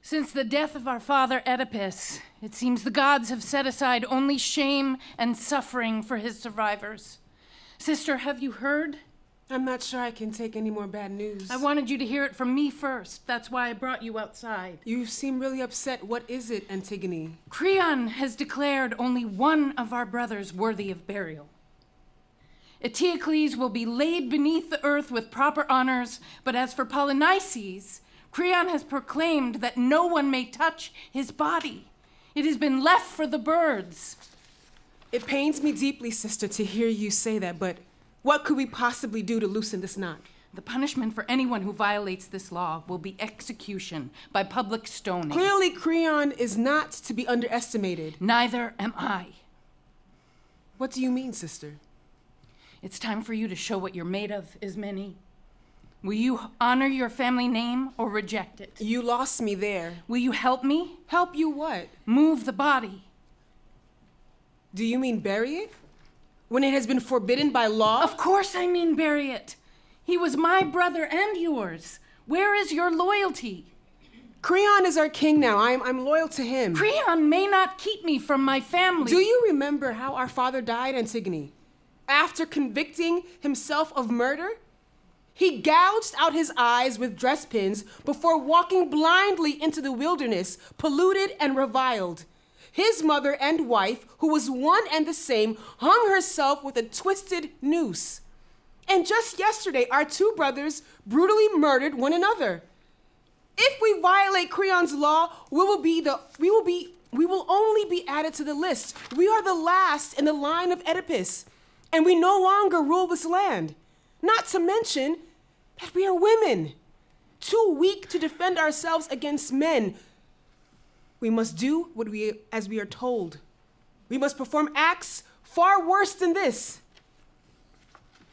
Since the death of our father Oedipus, it seems the gods have set aside only shame and suffering for his survivors. Sister, have you heard? I'm not sure I can take any more bad news. I wanted you to hear it from me first. That's why I brought you outside. You seem really upset. What is it, Antigone? Creon has declared only one of our brothers worthy of burial. Eteocles will be laid beneath the earth with proper honors, but as for Polynices, Creon has proclaimed that no one may touch his body. It has been left for the birds. It pains me deeply, sister, to hear you say that, but what could we possibly do to loosen this knot? The punishment for anyone who violates this law will be execution by public stoning. Clearly, Creon is not to be underestimated. Neither am I. What do you mean, sister? It's time for you to show what you're made of, Ismene. Will you honor your family name or reject it? You lost me there. Will you help me? Help you what? Move the body. Do you mean bury it? When it has been forbidden by law? Of course I mean bury it. He was my brother and yours. Where is your loyalty? Creon is our king now. I'm loyal to him. Creon may not keep me from my family. Do you remember how our father died, Antigone? After convicting himself of murder? He gouged out his eyes with dress pins before walking blindly into the wilderness, polluted and reviled. His mother and wife, who was one and the same, hung herself with a twisted noose. And just yesterday, our two brothers brutally murdered one another. If we violate Creon's law, we will only be added to the list. We are the last in the line of Oedipus, and we no longer rule this land. Not to mention that we are women, too weak to defend ourselves against men. We must do as we are told. We must perform acts far worse than this.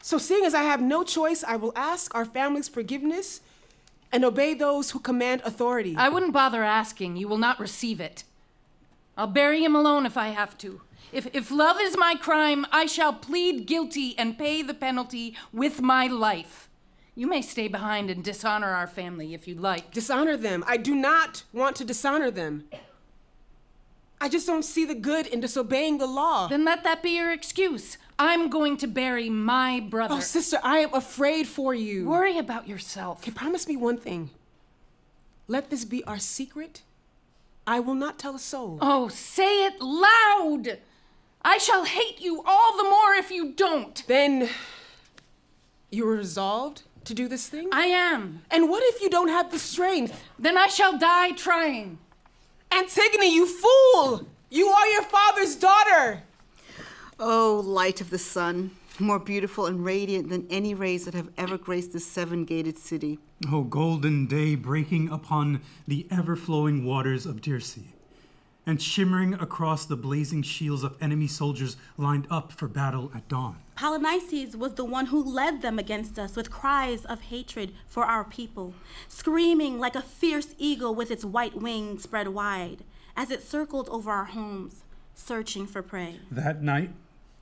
So seeing as I have no choice, I will ask our family's forgiveness and obey those who command authority. I wouldn't bother asking. You will not receive it. I'll bury him alone if I have to. If love is my crime, I shall plead guilty and pay the penalty with my life. You may stay behind and dishonor our family if you like. Dishonor them? I do not want to dishonor them. I just don't see the good in disobeying the law. Then let that be your excuse. I'm going to bury my brother. Oh, sister, I am afraid for you. Worry about yourself. Okay, promise me one thing. Let this be our secret. I will not tell a soul. Oh, say it loud! I shall hate you all the more if you don't. Then you are resolved to do this thing? I am. And what if you don't have the strength? Then I shall die trying. Antigone, you fool! You are your father's daughter! Oh, light of the sun, more beautiful and radiant than any rays that have ever graced this seven-gated city. Oh, golden day breaking upon the ever-flowing waters of Dirce, and shimmering across the blazing shields of enemy soldiers lined up for battle at dawn. Polynices was the one who led them against us with cries of hatred for our people, screaming like a fierce eagle with its white wings spread wide as it circled over our homes, searching for prey. That night,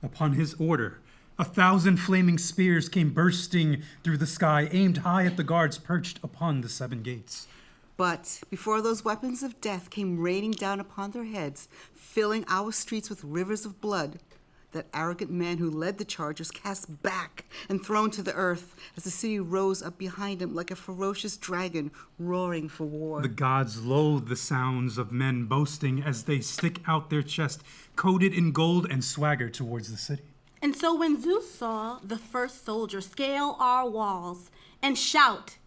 upon his order, 1,000 flaming spears came bursting through the sky, aimed high at the guards perched upon the seven gates. But before those weapons of death came raining down upon their heads, filling our streets with rivers of blood, that arrogant man who led the charge was cast back and thrown to the earth as the city rose up behind him like a ferocious dragon roaring for war. The gods loathe the sounds of men boasting as they stick out their chest, coated in gold, and swagger towards the city. And so when Zeus saw the first soldier scale our walls and shout,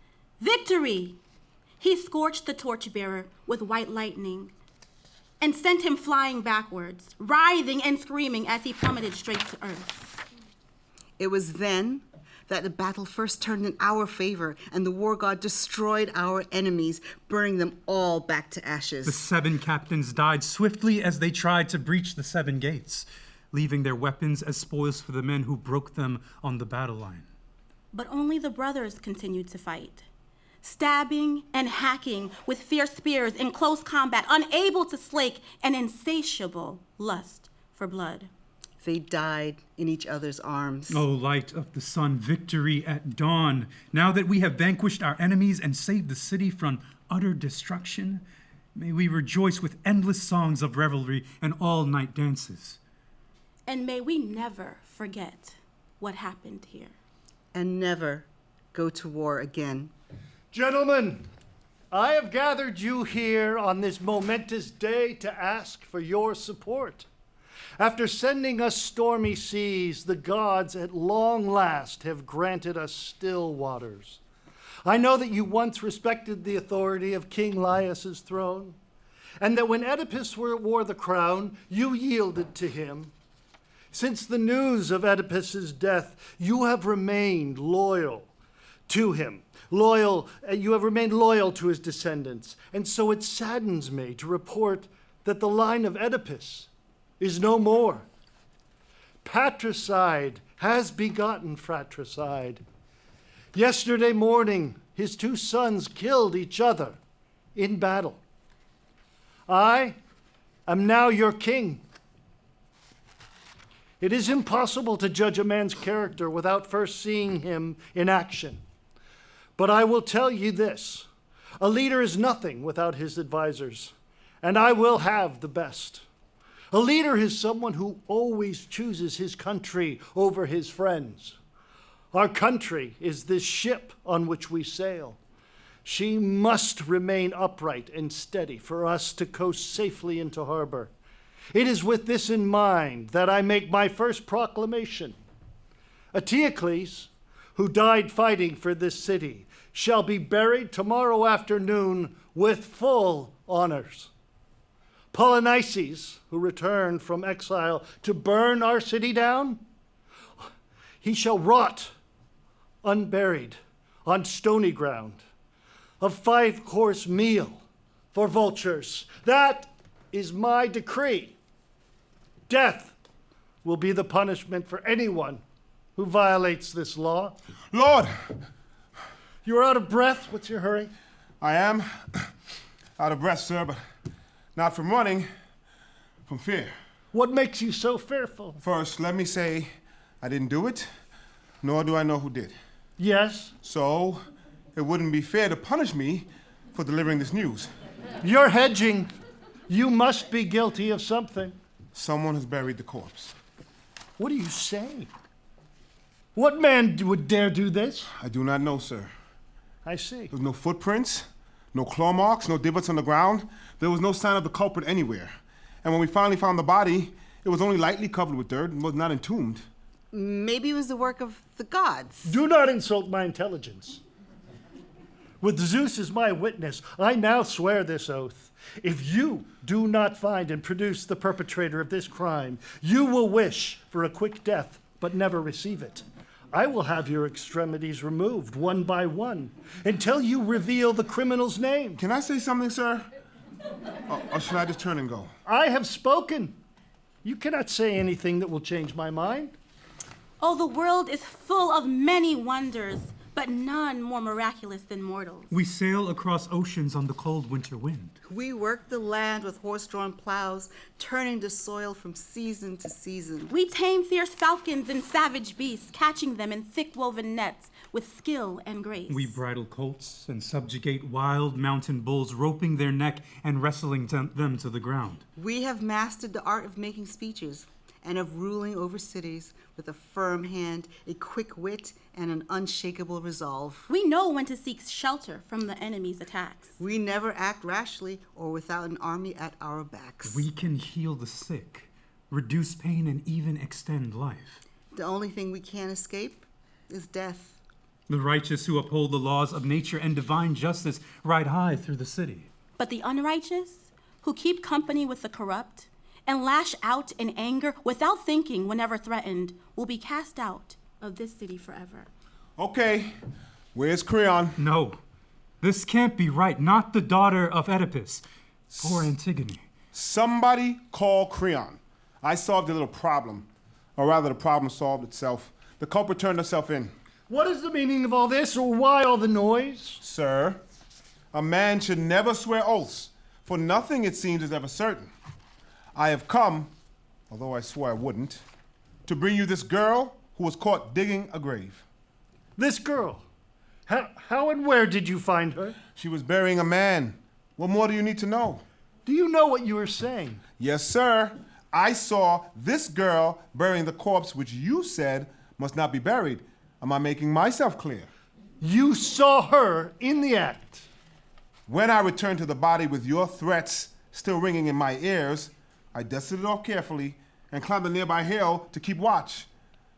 "Victory!" he scorched the torchbearer with white lightning and sent him flying backwards, writhing and screaming as he plummeted straight to earth. It was then that the battle first turned in our favor, and the war god destroyed our enemies, burning them all back to ashes. The 7 captains died swiftly as they tried to breach the 7 gates, leaving their weapons as spoils for the men who broke them on the battle line. But only the brothers continued to fight, stabbing and hacking with fierce spears in close combat, unable to slake an insatiable lust for blood. They died in each other's arms. O light of the sun, victory at dawn. Now that we have vanquished our enemies and saved the city from utter destruction, May we rejoice with endless songs of revelry and all-night dances. And may we never forget what happened here. And never go to war again. Gentlemen, I have gathered you here on this momentous day to ask for your support. After sending us stormy seas, the gods at long last have granted us still waters. I know that you once respected the authority of King Laius's throne, and that when Oedipus wore the crown, you yielded to him. Since the news of Oedipus's death, you have remained loyal to him. You have remained loyal to his descendants, and so it saddens me to report that the line of Oedipus is no more. Patricide has begotten fratricide. Yesterday morning, his two sons killed each other in battle. I am now your king. It is impossible to judge a man's character without first seeing him in action. But I will tell you this, a leader is nothing without his advisors, and I will have the best. A leader is someone who always chooses his country over his friends. Our country is this ship on which we sail. She must remain upright and steady for us to coast safely into harbor. It is with this in mind that I make my first proclamation. Eteocles, who died fighting for this city, shall be buried tomorrow afternoon with full honors. Polynices, who returned from exile to burn our city down, he shall rot unburied on stony ground. A 5-course meal for vultures. That is my decree. Death will be the punishment for anyone who violates this law. Lord! You're out of breath? What's your hurry? I am out of breath, sir, but not from running, from fear. What makes you so fearful? First, let me say I didn't do it, nor do I know who did. Yes? So, it wouldn't be fair to punish me for delivering this news. You're hedging. You must be guilty of something. Someone has buried the corpse. What do you say? What man would dare do this? I do not know, sir. I see. There was no footprints, no claw marks, no divots on the ground. There was no sign of the culprit anywhere. And when we finally found the body, it was only lightly covered with dirt and was not entombed. Maybe it was the work of the gods. Do not insult my intelligence. With Zeus as my witness, I now swear this oath. If you do not find and produce the perpetrator of this crime, you will wish for a quick death, but never receive it. I will have your extremities removed one by one until you reveal the criminal's name. Can I say something, sir? Or should I just turn and go? I have spoken. You cannot say anything that will change my mind. Oh, the world is full of many wonders, but none more miraculous than mortals. We sail across oceans on the cold winter wind. We work the land with horse-drawn plows, turning the soil from season to season. We tame fierce falcons and savage beasts, catching them in thick-woven nets with skill and grace. We bridle colts and subjugate wild mountain bulls, roping their neck and wrestling them to the ground. We have mastered the art of making speeches and of ruling over cities with a firm hand, a quick wit, and an unshakable resolve. We know when to seek shelter from the enemy's attacks. We never act rashly or without an army at our backs. We can heal the sick, reduce pain, and even extend life. The only thing we can't escape is death. The righteous who uphold the laws of nature and divine justice ride high through the city. But the unrighteous, who keep company with the corrupt, and lash out in anger without thinking whenever threatened, will be cast out of this city forever. Okay, where's Creon? No, this can't be right. Not the daughter of Oedipus. Poor Antigone. Somebody call Creon. I solved a little problem. Or rather, the problem solved itself. The culprit turned herself in. What is the meaning of all this, or why all the noise? Sir, a man should never swear oaths, for nothing, it seems, is ever certain. I have come, although I swore I wouldn't, to bring you this girl who was caught digging a grave. This girl? How and where did you find her? She was burying a man. What more do you need to know? Do you know what you are saying? Yes, sir. I saw this girl burying the corpse which you said must not be buried. Am I making myself clear? You saw her in the act. When I returned to the body with your threats still ringing in my ears, I dusted it off carefully and climbed a nearby hill to keep watch.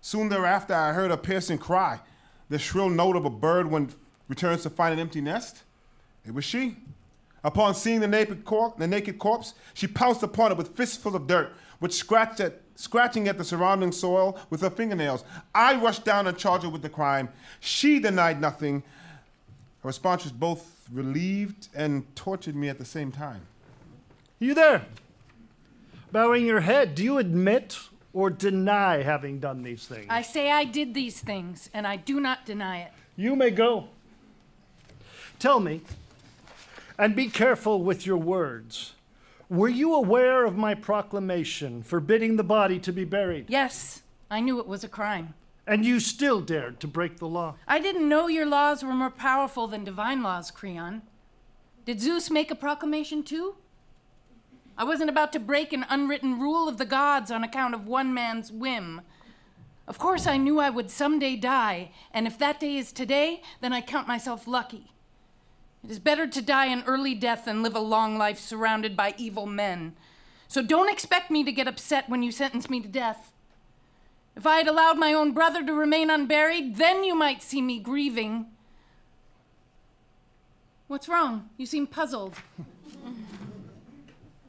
Soon thereafter, I heard a piercing cry, the shrill note of a bird when returns to find an empty nest. It was she. Upon seeing the naked corpse, she pounced upon it with fistfuls of dirt, which scratching at the surrounding soil with her fingernails. I rushed down and charged her with the crime. She denied nothing. Her response was both relieved and tortured me at the same time. You there? Bowing your head, do you admit or deny having done these things? I say I did these things, and I do not deny it. You may go. Tell me, and be careful with your words, were you aware of my proclamation forbidding the body to be buried? Yes, I knew it was a crime. And you still dared to break the law? I didn't know your laws were more powerful than divine laws, Creon. Did Zeus make a proclamation too? I wasn't about to break an unwritten rule of the gods on account of one man's whim. Of course, I knew I would someday die, and if that day is today, then I count myself lucky. It is better to die an early death than live a long life surrounded by evil men. So don't expect me to get upset when you sentence me to death. If I had allowed my own brother to remain unburied, then you might see me grieving. What's wrong? You seem puzzled.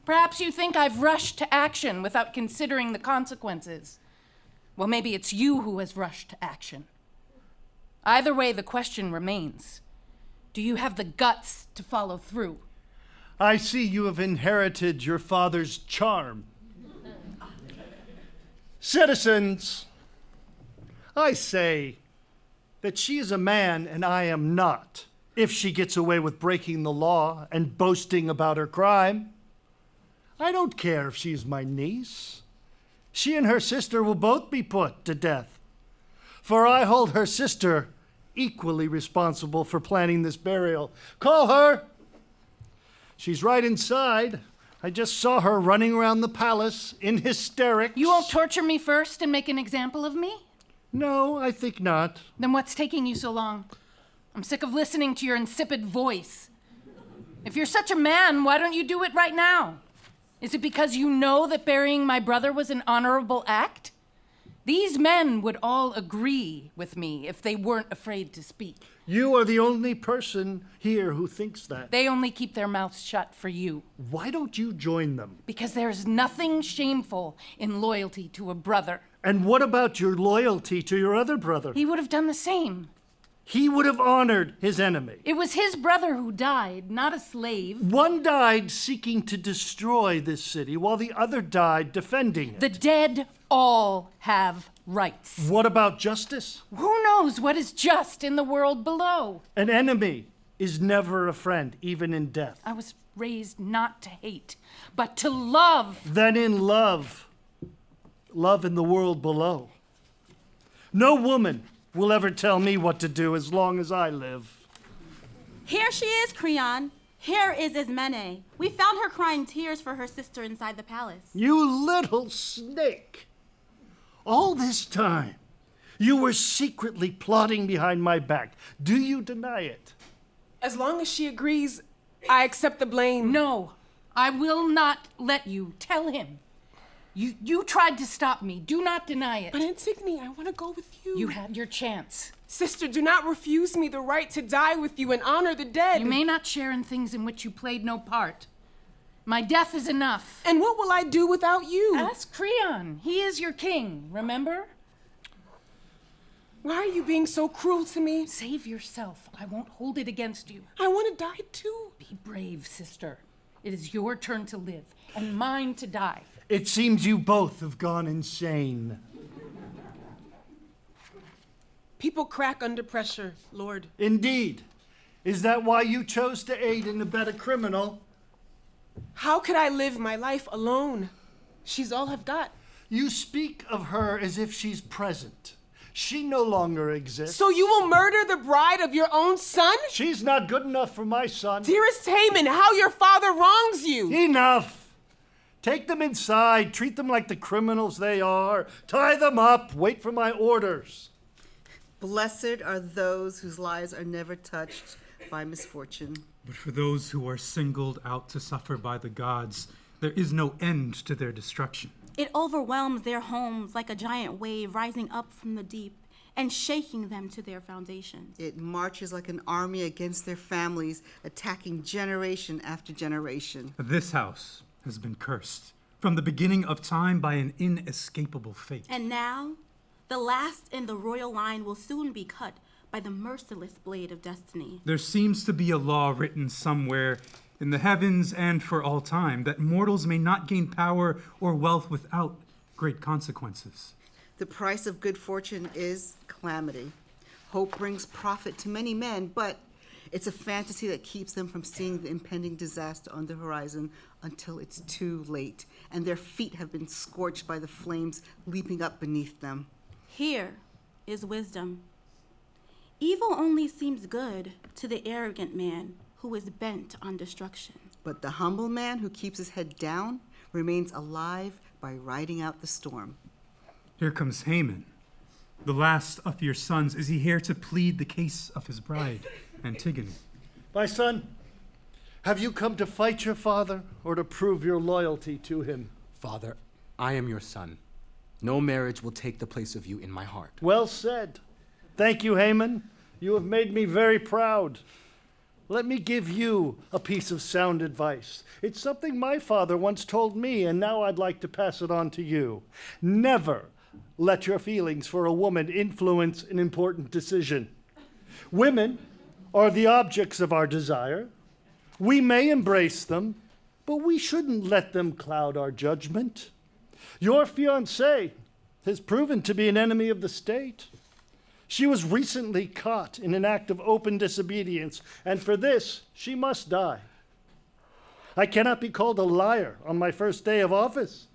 Perhaps you think I've rushed to action without considering the consequences. Well, maybe it's you who has rushed to action. Either way, the question remains. Do you have the guts to follow through? I see you have inherited your father's charm. Citizens, I say that she is a man and I am not, if she gets away with breaking the law and boasting about her crime. I don't care if she's my niece. She and her sister will both be put to death, for I hold her sister equally responsible for planning this burial. Call her. She's right inside. I just saw her running around the palace in hysterics. You won't torture me first and make an example of me? No, I think not. Then what's taking you so long? I'm sick of listening to your insipid voice. If you're such a man, why don't you do it right now? Is it because you know that burying my brother was an honorable act? These men would all agree with me if they weren't afraid to speak. You are the only person here who thinks that. They only keep their mouths shut for you. Why don't you join them? Because there's nothing shameful in loyalty to a brother. And what about your loyalty to your other brother? He would have done the same. He would have honored his enemy. It was his brother who died, not a slave. One died seeking to destroy this city, while the other died defending it. The dead all have rights. What about justice? Who knows what is just in the world below? An enemy is never a friend, even in death. I was raised not to hate, but to love. Then in love in the world below. No woman will ever tell me what to do as long as I live. Here she is, Creon. Here is Ismene. We found her crying tears for her sister inside the palace. You little snake! All this time, you were secretly plotting behind my back. Do you deny it? As long as she agrees, I accept the blame. No, I will not let you. Tell him. You tried to stop me. Do not deny it. But Antigone, I want to go with you. You had your chance. Sister, do not refuse me the right to die with you and honor the dead. You may not share in things in which you played no part. My death is enough. And what will I do without you? Ask Creon. He is your king, remember? Why are you being so cruel to me? Save yourself. I won't hold it against you. I want to die too. Be brave, sister. It is your turn to live and mine to die. It seems you both have gone insane. People crack under pressure, Lord. Indeed. Is that why you chose to aid and abet a criminal? How could I live my life alone? She's all I've got. You speak of her as if she's present. She no longer exists. So you will murder the bride of your own son? She's not good enough for my son. Dearest Haemon, how your father wrongs you! Enough! Take them inside, treat them like the criminals they are, tie them up, wait for my orders. Blessed are those whose lives are never touched by misfortune. But for those who are singled out to suffer by the gods, there is no end to their destruction. It overwhelms their homes like a giant wave rising up from the deep and shaking them to their foundations. It marches like an army against their families, attacking generation after generation. This house has been cursed from the beginning of time by an inescapable fate. And now, the last in the royal line will soon be cut by the merciless blade of destiny. There seems to be a law written somewhere in the heavens and for all time that mortals may not gain power or wealth without great consequences. The price of good fortune is calamity. Hope brings profit to many men, but it's a fantasy that keeps them from seeing the impending disaster on the horizon until it's too late, and their feet have been scorched by the flames leaping up beneath them. Here is wisdom. Evil only seems good to the arrogant man who is bent on destruction. But the humble man who keeps his head down remains alive by riding out the storm. Here comes Haemon, the last of your sons. Is he here to plead the case of his bride, Antigone? My son, have you come to fight your father or to prove your loyalty to him? Father, I am your son. No marriage will take the place of you in my heart. Well said. Thank you, Haemon. You have made me very proud. Let me give you a piece of sound advice. It's something my father once told me, and now I'd like to pass it on to you. Never let your feelings for a woman influence an important decision. Women are the objects of our desire. We may embrace them, but we shouldn't let them cloud our judgment. Your fiancée has proven to be an enemy of the state. She was recently caught in an act of open disobedience, and for this, she must die. I cannot be called a liar on my first day of office.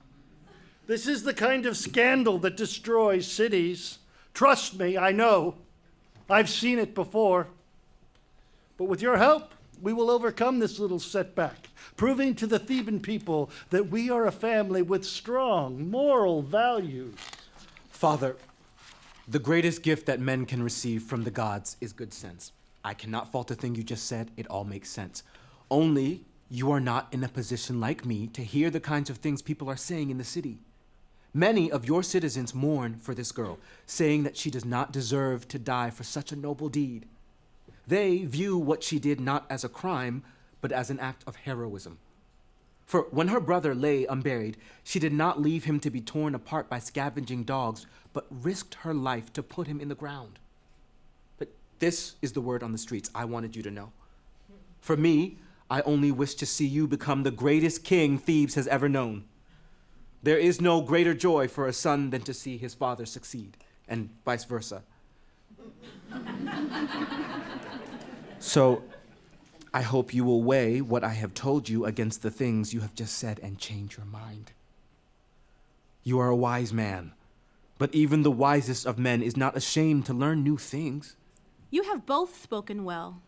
This is the kind of scandal that destroys cities. Trust me, I know. I've seen it before. But with your help, we will overcome this little setback, proving to the Theban people that we are a family with strong moral values. Father, the greatest gift that men can receive from the gods is good sense. I cannot fault a thing you just said. It all makes sense. Only you are not in a position like me to hear the kinds of things people are saying in the city. Many of your citizens mourn for this girl, saying that she does not deserve to die for such a noble deed. They view what she did not as a crime, but as an act of heroism. For when her brother lay unburied, she did not leave him to be torn apart by scavenging dogs, but risked her life to put him in the ground. But this is the word on the streets I wanted you to know. For me, I only wish to see you become the greatest king Thebes has ever known. There is no greater joy for a son than to see his father succeed, and vice versa. So, I hope you will weigh what I have told you against the things you have just said and change your mind. You are a wise man, but even the wisest of men is not ashamed to learn new things. You have both spoken well.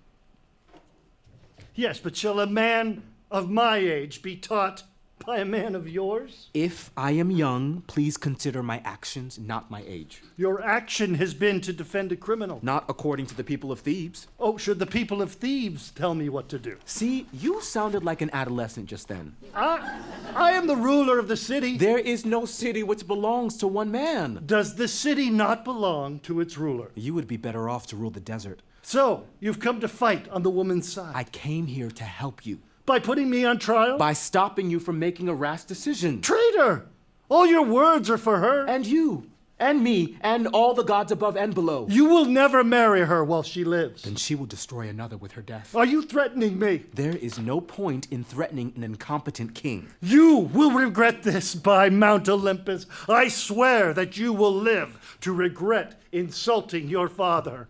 Yes, but shall a man of my age be taught by a man of yours? If I am young, please consider my actions, not my age. Your action has been to defend a criminal. Not according to the people of Thebes. Oh, should the people of Thebes tell me what to do? See, you sounded like an adolescent just then. I am the ruler of the city. There is no city which belongs to one man. Does the city not belong to its ruler? You would be better off to rule the desert. So, you've come to fight on the woman's side. I came here to help you. By putting me on trial? By stopping you from making a rash decision. Traitor! All your words are for her. And you, and me, and all the gods above and below. You will never marry her while she lives. Then she will destroy another with her death. Are you threatening me? There is no point in threatening an incompetent king. You will regret this by Mount Olympus. I swear that you will live to regret insulting your father.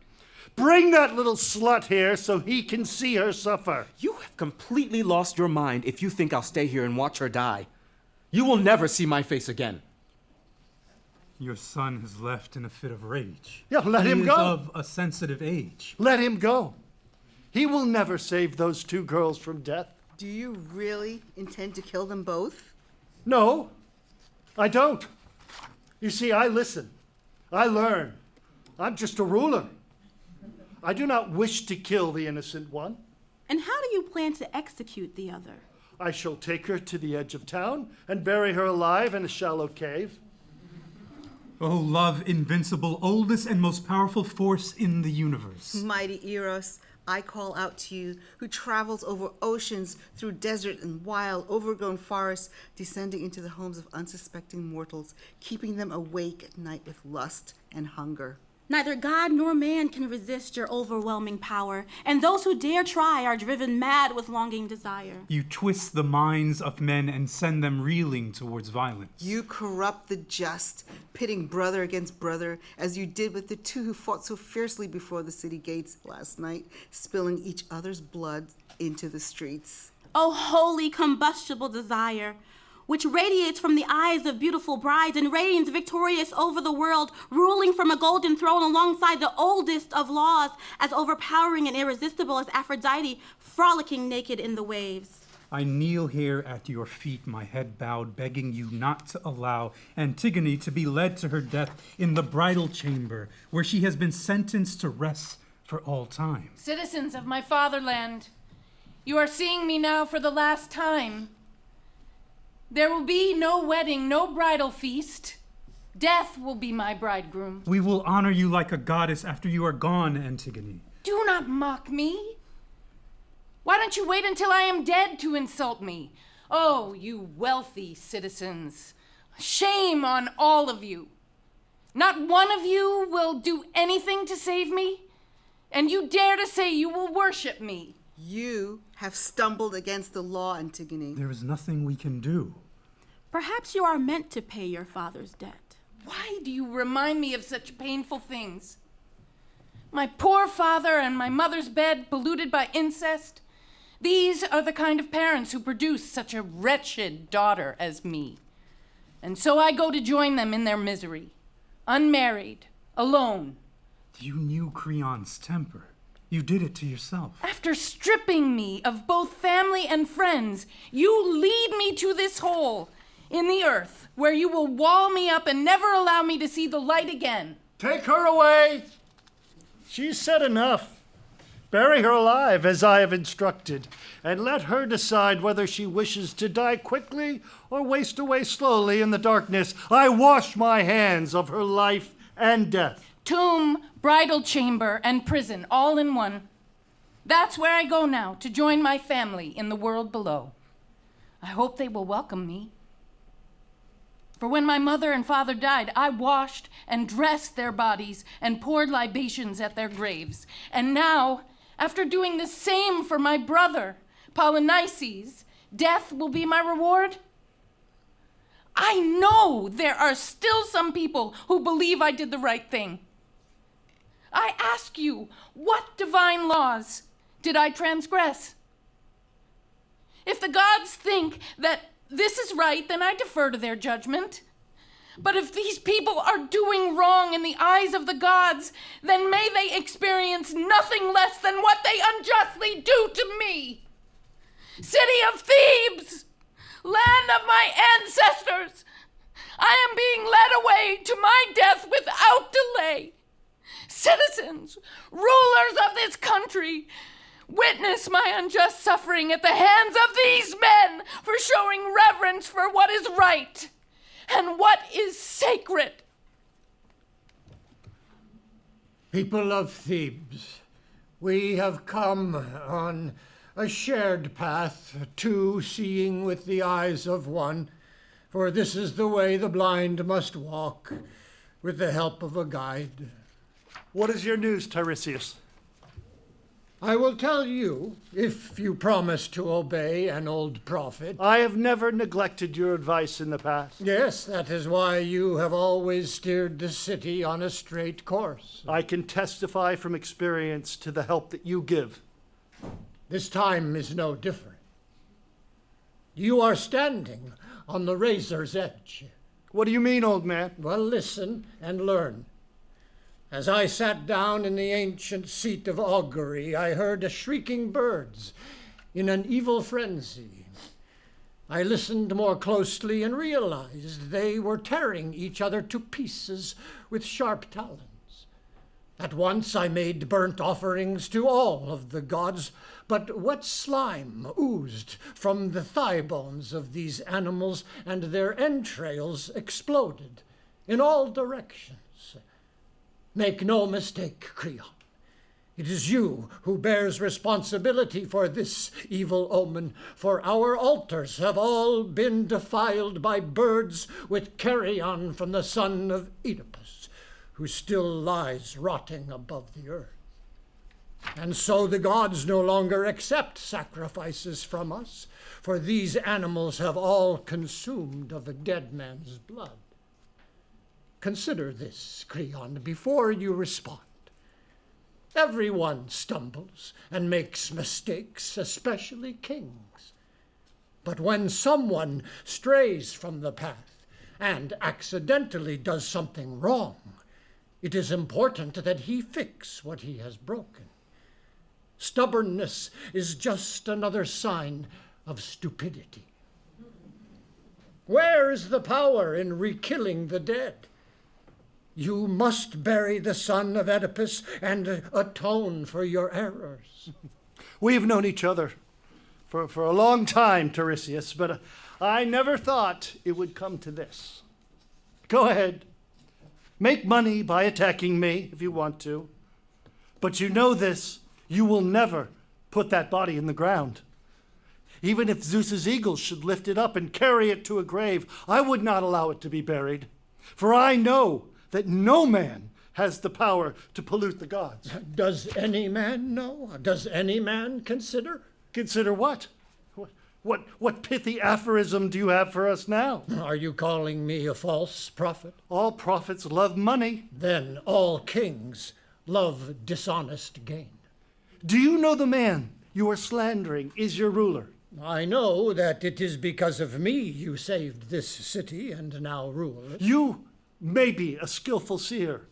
Bring that little slut here so he can see her suffer. You have completely lost your mind if you think I'll stay here and watch her die. You will never see my face again. Your son has left in a fit of rage. Yeah, let him He go. is of a sensitive age. Let him go. He will never save those 2 girls from death. Do you really intend to kill them both? No, I don't. You see, I listen. I learn. I'm just a ruler. I do not wish to kill the innocent one. And how do you plan to execute the other? I shall take her to the edge of town and bury her alive in a shallow cave. Oh, love invincible, oldest and most powerful force in the universe. Mighty Eros, I call out to you, who travels over oceans, through desert and wild, overgrown forests, descending into the homes of unsuspecting mortals, keeping them awake at night with lust and hunger. Neither God nor man can resist your overwhelming power, and those who dare try are driven mad with longing desire. You twist the minds of men and send them reeling towards violence. You corrupt the just, pitting brother against brother, as you did with the 2 who fought so fiercely before the city gates last night, spilling each other's blood into the streets. O holy combustible desire, which radiates from the eyes of beautiful brides and reigns victorious over the world, ruling from a golden throne alongside the oldest of laws, as overpowering and irresistible as Aphrodite, frolicking naked in the waves. I kneel here at your feet, my head bowed, begging you not to allow Antigone to be led to her death in the bridal chamber, where she has been sentenced to rest for all time. Citizens of my fatherland, you are seeing me now for the last time. There will be no wedding, no bridal feast. Death will be my bridegroom. We will honor you like a goddess after you are gone, Antigone. Do not mock me. Why don't you wait until I am dead to insult me? Oh, you wealthy citizens. Shame on all of you. Not one of you will do anything to save me, and you dare to say you will worship me. You have stumbled against the law, Antigone. There is nothing we can do. Perhaps you are meant to pay your father's debt. Why do you remind me of such painful things? My poor father and my mother's bed polluted by incest. These are the kind of parents who produce such a wretched daughter as me. And so I go to join them in their misery, unmarried, alone. You knew Creon's temper. You did it to yourself. After stripping me of both family and friends, you lead me to this hole in the earth where you will wall me up and never allow me to see the light again. Take her away. She's said enough. Bury her alive, as I have instructed, and let her decide whether she wishes to die quickly or waste away slowly in the darkness. I wash my hands of her life and death. Tomb, bridal chamber, and prison, all in one. That's where I go now, to join my family in the world below. I hope they will welcome me. For when my mother and father died, I washed and dressed their bodies and poured libations at their graves. And now, after doing the same for my brother, Polynices, death will be my reward? I know there are still some people who believe I did the right thing. I ask you, what divine laws did I transgress? If the gods think that this is right, then I defer to their judgment. But if these people are doing wrong in the eyes of the gods, then may they experience nothing less than what they unjustly do to me. City of Thebes, land of my ancestors, I am being led away to my death without delay. Citizens, rulers of this country, witness my unjust suffering at the hands of these men for showing reverence for what is right and what is sacred. People of Thebes, we have come on a shared path to seeing with the eyes of one, for this is the way the blind must walk, with the help of a guide. What is your news, Tiresias? I will tell you, if you promise to obey an old prophet. I have never neglected your advice in the past. Yes, that is why you have always steered the city on a straight course. I can testify from experience to the help that you give. This time is no different. You are standing on the razor's edge. What do you mean, old man? Well, listen and learn. As I sat down in the ancient seat of augury, I heard shrieking birds in an evil frenzy. I listened more closely and realized they were tearing each other to pieces with sharp talons. At once I made burnt offerings to all of the gods, but wet slime oozed from the thigh bones of these animals, and their entrails exploded in all directions. Make no mistake, Creon. It is you who bears responsibility for this evil omen, for our altars have all been defiled by birds with carrion from the son of Oedipus, who still lies rotting above the earth. And so the gods no longer accept sacrifices from us, for these animals have all consumed of a dead man's blood. Consider this, Creon, before you respond. Everyone stumbles and makes mistakes, especially kings. But when someone strays from the path and accidentally does something wrong, it is important that he fix what he has broken. Stubbornness is just another sign of stupidity. Where is the power in re-killing the dead? You must bury the son of Oedipus and atone for your errors. We've known each other for a long time, Tiresias, but I never thought it would come to this. Go ahead. Make money by attacking me if you want to. But you know this, you will never put that body in the ground. Even if Zeus's eagles should lift it up and carry it to a grave, I would not allow it to be buried. For I know that no man has the power to pollute the gods. Does any man know? Does any man consider? Consider what? What pithy aphorism do you have for us now? Are you calling me a false prophet? All prophets love money. Then all kings love dishonest gain. Do you know the man you are slandering is your ruler? I know that it is because of me you saved this city and now rule it. You may be a skillful seer,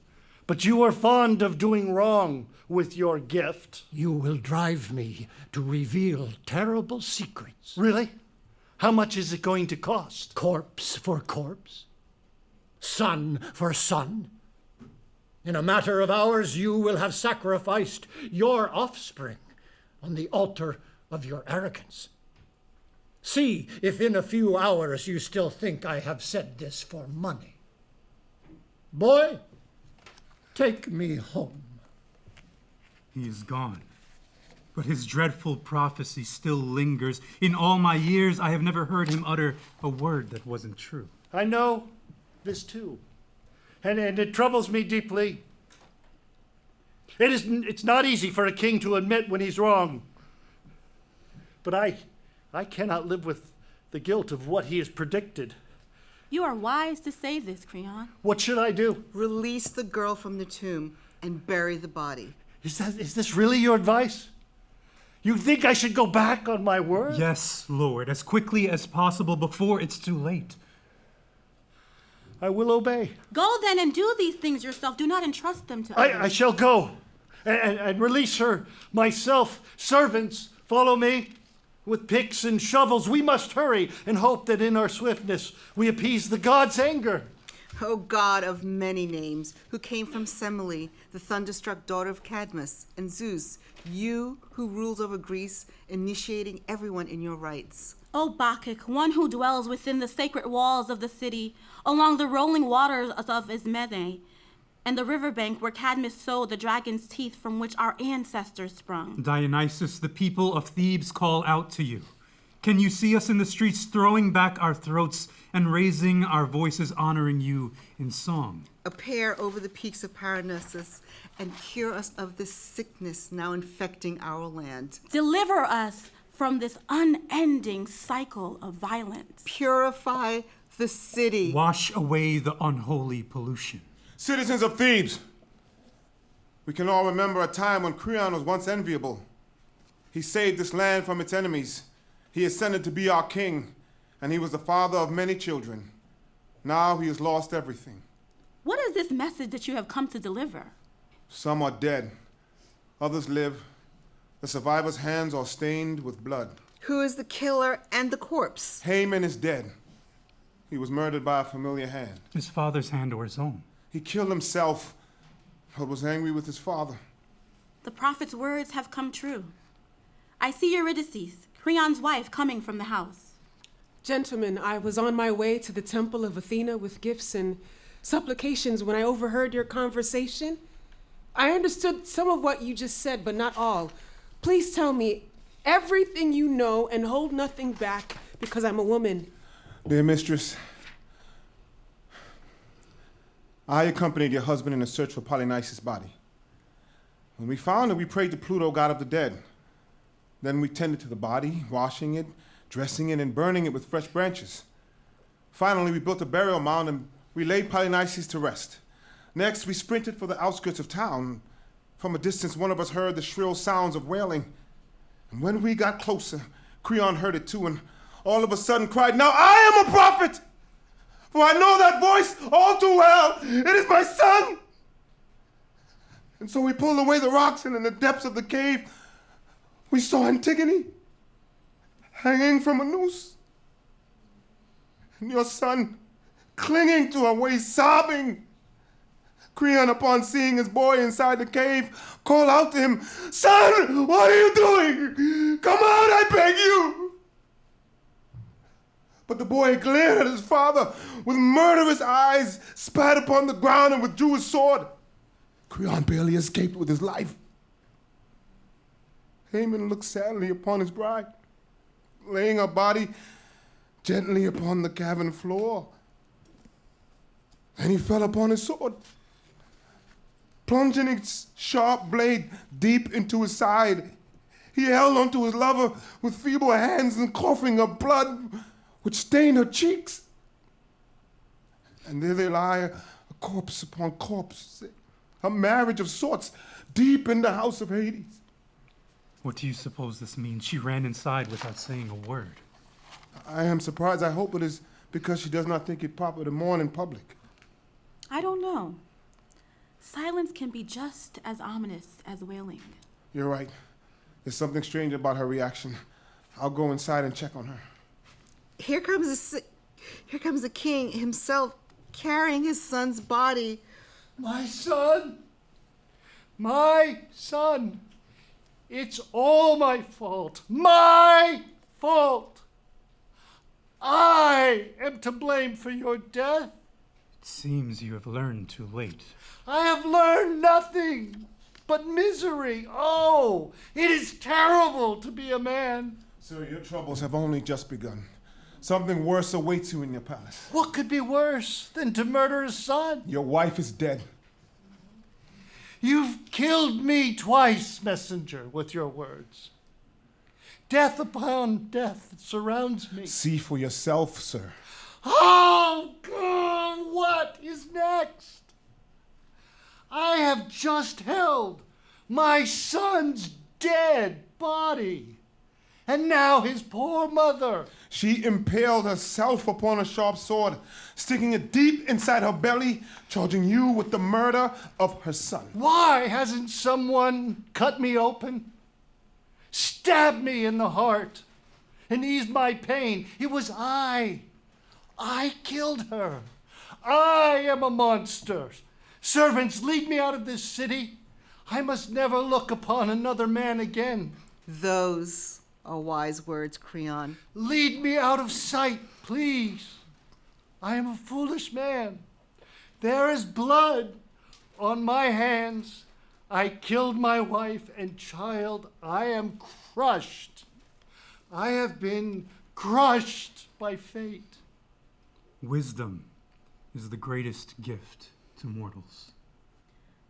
but you are fond of doing wrong with your gift. You will drive me to reveal terrible secrets. Really? How much is it going to cost? Corpse for corpse, son for son. In a matter of hours, you will have sacrificed your offspring on the altar of your arrogance. See if in a few hours you still think I have said this for money. Boy, take me home. He is gone, but his dreadful prophecy still lingers. In all my years, I have never heard him utter a word that wasn't true. I know this too, and it troubles me deeply. It's not easy for a king to admit when he's wrong, but I cannot live with the guilt of what he has predicted. You are wise to say this, Creon. What should I do? Release the girl from the tomb and bury the body. Is this really your advice? You think I should go back on my word? Yes, Lord, as quickly as possible before it's too late. I will obey. Go then and do these things yourself. Do not entrust them to others. I shall go and release her myself. Servants, follow me. With picks and shovels, we must hurry and hope that in our swiftness we appease the gods' anger. O god of many names, who came from Semele, the thunderstruck daughter of Cadmus, and Zeus, you who ruled over Greece, initiating everyone in your rights. O Bacchic, one who dwells within the sacred walls of the city, along the rolling waters of Ismene, and the riverbank where Cadmus sowed the dragon's teeth from which our ancestors sprung. Dionysus, the people of Thebes call out to you. Can you see us in the streets throwing back our throats and raising our voices honoring you in song? Appear over the peaks of Parnassus and cure us of this sickness now infecting our land. Deliver us from this unending cycle of violence. Purify the city. Wash away the unholy pollution. Citizens of Thebes, we can all remember a time when Creon was once enviable. He saved this land from its enemies. He ascended to be our king, and he was the father of many children. Now he has lost everything. What is this message that you have come to deliver? Some are dead. Others live. The survivors' hands are stained with blood. Who is the killer and the corpse? Haemon is dead. He was murdered by a familiar hand. His father's hand or his own? He killed himself, but was angry with his father. The prophet's words have come true. I see Eurydice, Creon's wife, coming from the house. Gentlemen, I was on my way to the temple of Athena with gifts and supplications when I overheard your conversation. I understood some of what you just said, but not all. Please tell me everything you know and hold nothing back, because I'm a woman. Dear mistress, I accompanied your husband in a search for Polynices' body. When we found it, we prayed to Pluto, god of the dead. Then we tended to the body, washing it, dressing it, and burning it with fresh branches. Finally, we built a burial mound and we laid Polynices to rest. Next, we sprinted for the outskirts of town. From a distance, one of us heard the shrill sounds of wailing. And when we got closer, Creon heard it too, and all of a sudden cried, "Now I am a prophet! For I know that voice all too well. It is my son!" And so we pulled away the rocks, and in the depths of the cave, we saw Antigone hanging from a noose. And your son clinging to her waist, sobbing. Creon, upon seeing his boy inside the cave, called out to him, "Son, what are you doing? Come out, I beg you!" But the boy glared at his father with murderous eyes, spat upon the ground, and withdrew his sword. Creon barely escaped with his life. Haemon looked sadly upon his bride, laying her body gently upon the cavern floor. And he fell upon his sword, plunging its sharp blade deep into his side. He held onto his lover with feeble hands and coughing up blood, which stained her cheeks. And there they lie, a corpse upon corpse, a marriage of sorts, deep in the house of Hades. What do you suppose this means? She ran inside without saying a word. I am surprised. I hope it is because she does not think it proper to mourn in public. I don't know. Silence can be just as ominous as wailing. You're right. There's something strange about her reaction. I'll go inside and check on her. Here comes the king himself carrying his son's body. My son! My son! It's all my fault. My fault! I am to blame for your death. It seems you have learned too late. I have learned nothing but misery. Oh, it is terrible to be a man. Sir, your troubles have only just begun. Something worse awaits you in your palace. What could be worse than to murder a son? Your wife is dead. You've killed me twice, messenger, with your words. Death upon death surrounds me. See for yourself, sir. Oh, God, what is next? I have just held my son's dead body, and now his poor mother. She impaled herself upon a sharp sword, sticking it deep inside her belly, charging you with the murder of her son. Why hasn't someone cut me open, stabbed me in the heart, and eased my pain? It was I. I killed her. I am a monster. Servants, lead me out of this city. I must never look upon another man again. Those are wise words, Creon. Lead me out of sight, please. I am a foolish man. There is blood on my hands. I killed my wife and child. I am crushed. I have been crushed by fate. Wisdom is the greatest gift to mortals.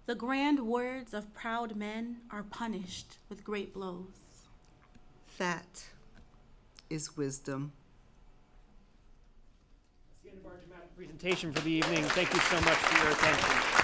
The grand words of proud men are punished with great blows. That is wisdom. That's the end of our dramatic presentation for the evening. Thank you so much for your attention.